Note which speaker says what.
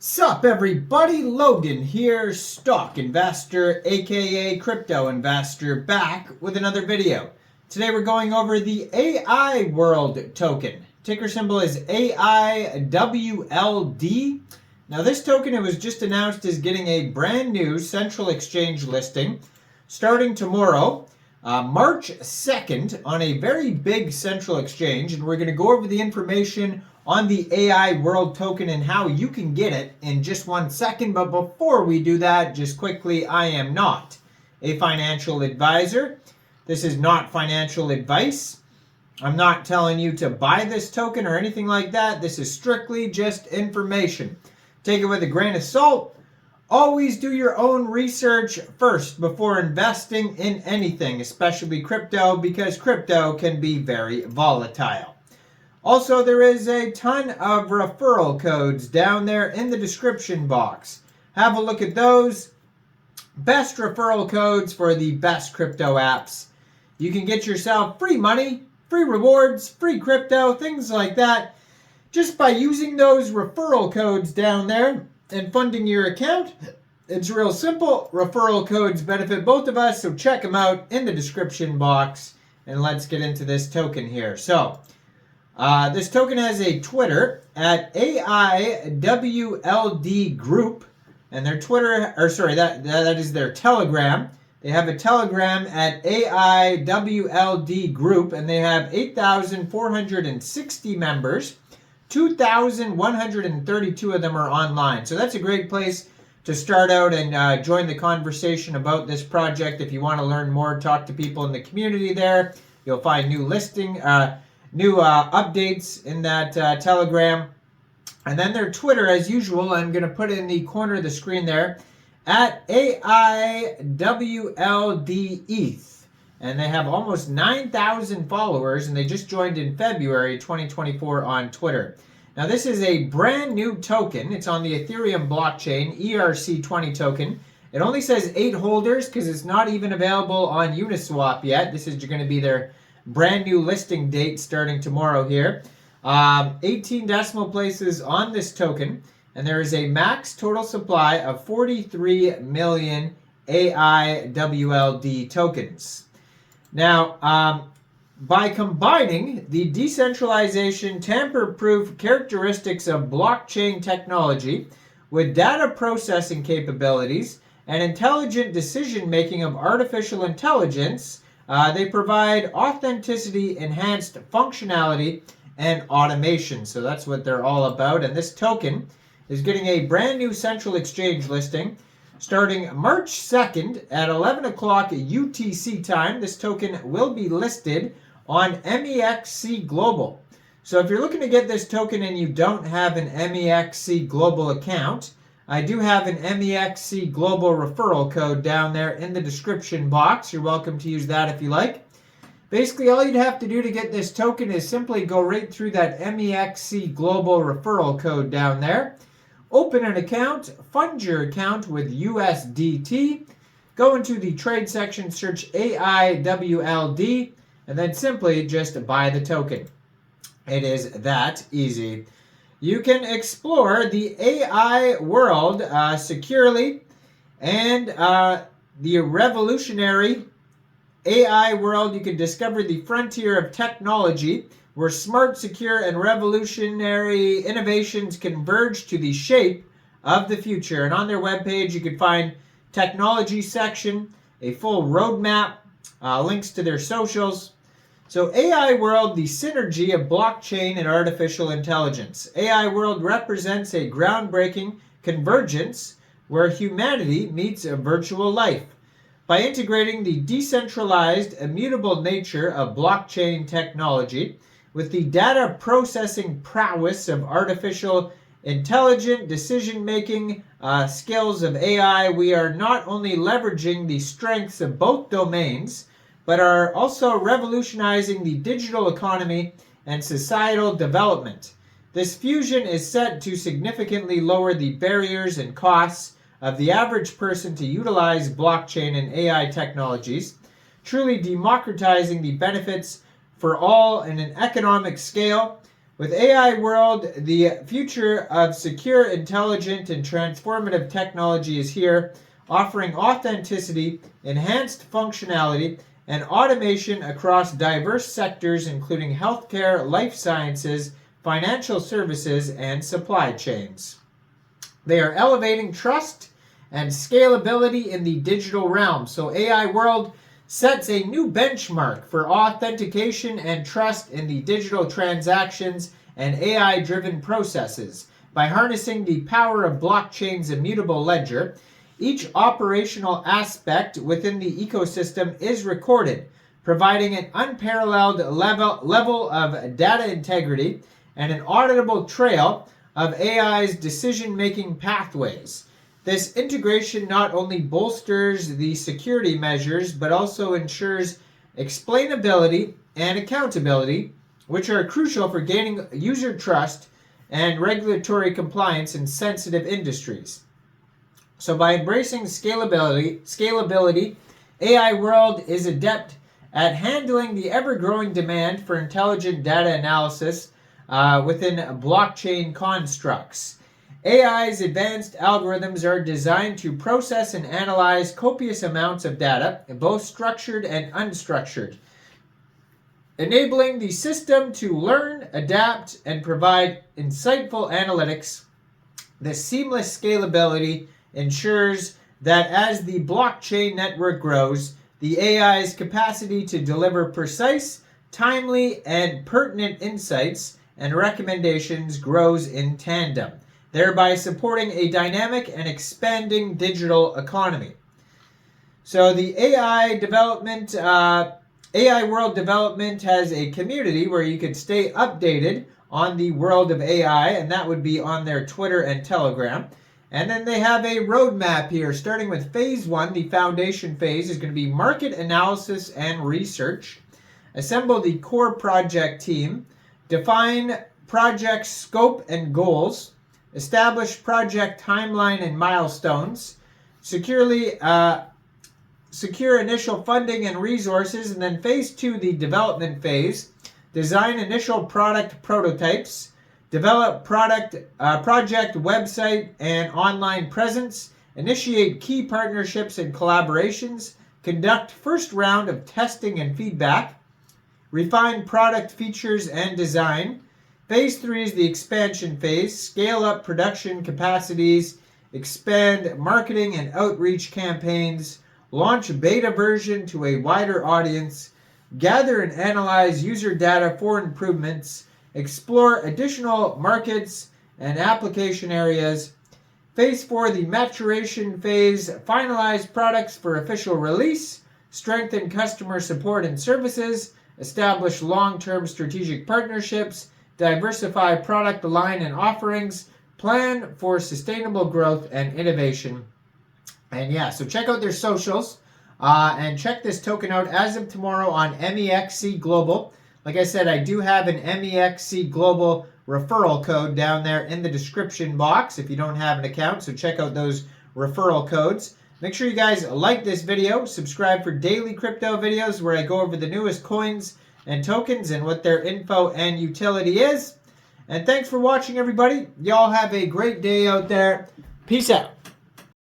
Speaker 1: Sup everybody, Logan here, stock investor aka crypto investor, back with another video. Today we're going over the Aiworld token. Ticker symbol is AIWLD. Now this token, it was just announced as getting a brand new central exchange listing starting tomorrow, March 2nd, on a very big central exchange, and we're going to go over the information on the Aiworld token and how you can get it in just 1 second. But before we do that, just quickly, I am not a financial advisor. This is not financial advice. I'm not telling you to buy this token or anything like that. This is strictly just information. Take it with a grain of salt. Always do your own research first before investing in anything, especially crypto, because crypto can be very volatile. Also, there is a ton of referral codes down there in the description box. Have a look at those. Best referral codes for the best crypto apps. You can get yourself free money, free rewards, free crypto, things like that, just by using those referral codes down there and funding your account. It's real simple. Referral codes benefit both of us, so check them out in the description box. And let's get into this token here. So, this token has a Twitter at AIWLD Group, and their Twitter, or sorry, that is their Telegram. They have a Telegram at AIWLD Group, and they have 8,460 members. 2,132 of them are online. So that's a great place to start out and join the conversation about this project. If you want to learn more, talk to people in the community there. You'll find new updates in that Telegram. And then their Twitter, as usual, I'm going to put it in the corner of the screen there, at AIWLDETH. And they have almost 9,000 followers, and they just joined in February 2024 on Twitter. Now, this is a brand new token. It's on the Ethereum blockchain, ERC20 token. It only says 8 holders because it's not even available on Uniswap yet. This is going to be their brand new listing date starting tomorrow here. 18 decimal places on this token, and there is a max total supply of 43 million AIWLD tokens. Now, by combining the decentralization, tamper-proof characteristics of blockchain technology with data processing capabilities and intelligent decision-making of artificial intelligence, they provide authenticity-enhanced functionality and automation. So that's what they're all about. And this token is getting a brand new central exchange listing starting March 2nd at 11 o'clock UTC time. This token will be listed on Mexc Global. So if you're looking to get this token and you don't have an Mexc Global account, I do have an Mexc Global referral code down there in the description box. You're welcome to use that if you like. Basically, all you'd have to do to get this token is simply go right through that Mexc Global referral code down there. Open an account, fund your account with USDT, go into the trade section, search AIWLD, and then simply just buy the token. It is that easy. You can explore the Aiworld securely, and the revolutionary Aiworld. You can discover the frontier of technology where smart, secure, and revolutionary innovations converge to the shape of the future. And on their webpage, you can find technology section, a full roadmap, links to their socials. So Aiworld, the synergy of blockchain and artificial intelligence. Aiworld represents a groundbreaking convergence where humanity meets a virtual life. By integrating the decentralized, immutable nature of blockchain technology with the data processing prowess of artificial intelligent decision-making skills of AI, we are not only leveraging the strengths of both domains, but are also revolutionizing the digital economy and societal development. This fusion is set to significantly lower the barriers and costs of the average person to utilize blockchain and AI technologies, truly democratizing the benefits for all in an economic scale With Aiworld, the future of secure, intelligent, and transformative technology is here, offering authenticity, enhanced functionality, and automation across diverse sectors including healthcare, life sciences, financial services, and supply chains. They are elevating trust and scalability in the digital realm. So Aiworld sets a new benchmark for authentication and trust in the digital transactions and AI-driven processes. By harnessing the power of blockchain's immutable ledger, each operational aspect within the ecosystem is recorded, providing an unparalleled level of data integrity and an auditable trail of AI's decision-making pathways. This integration not only bolsters the security measures, but also ensures explainability and accountability, which are crucial for gaining user trust and regulatory compliance in sensitive industries. So by embracing scalability, Aiworld is adept at handling the ever-growing demand for intelligent data analysis within blockchain constructs. AI's advanced algorithms are designed to process and analyze copious amounts of data, both structured and unstructured, enabling the system to learn, adapt, and provide insightful analytics. This seamless scalability ensures that as the blockchain network grows, the AI's capacity to deliver precise, timely, and pertinent insights and recommendations grows in tandem, thereby supporting a dynamic and expanding digital economy. So the Aiworld development has a community where you could stay updated on the world of AI, and that would be on their Twitter and Telegram. And then they have a roadmap here, starting with phase 1. The foundation phase is going to be market analysis and research, assemble the core project team, define project scope and goals, establish project timeline and milestones, secure initial funding and resources, and then phase 2, the development phase, design initial product prototypes, develop project website and online presence, initiate key partnerships and collaborations, conduct first round of testing and feedback, refine product features and design. Phase 3 is the expansion phase, scale up production capacities, expand marketing and outreach campaigns, launch beta version to a wider audience, gather and analyze user data for improvements, explore additional markets and application areas. Phase 4, the maturation phase, finalize products for official release, strengthen customer support and services, establish long-term strategic partnerships, diversify product line and offerings, plan for sustainable growth and innovation. And yeah, so check out their socials and check this token out as of tomorrow on Mexc Global. Like I said, I do have an Mexc Global referral code down there in the description box if you don't have an account, so check out those referral codes. Make sure you guys like this video, subscribe for daily crypto videos where I go over the newest coins and tokens and what their info and utility is. And thanks for watching, everybody. Y'all have a great day out there. Peace out.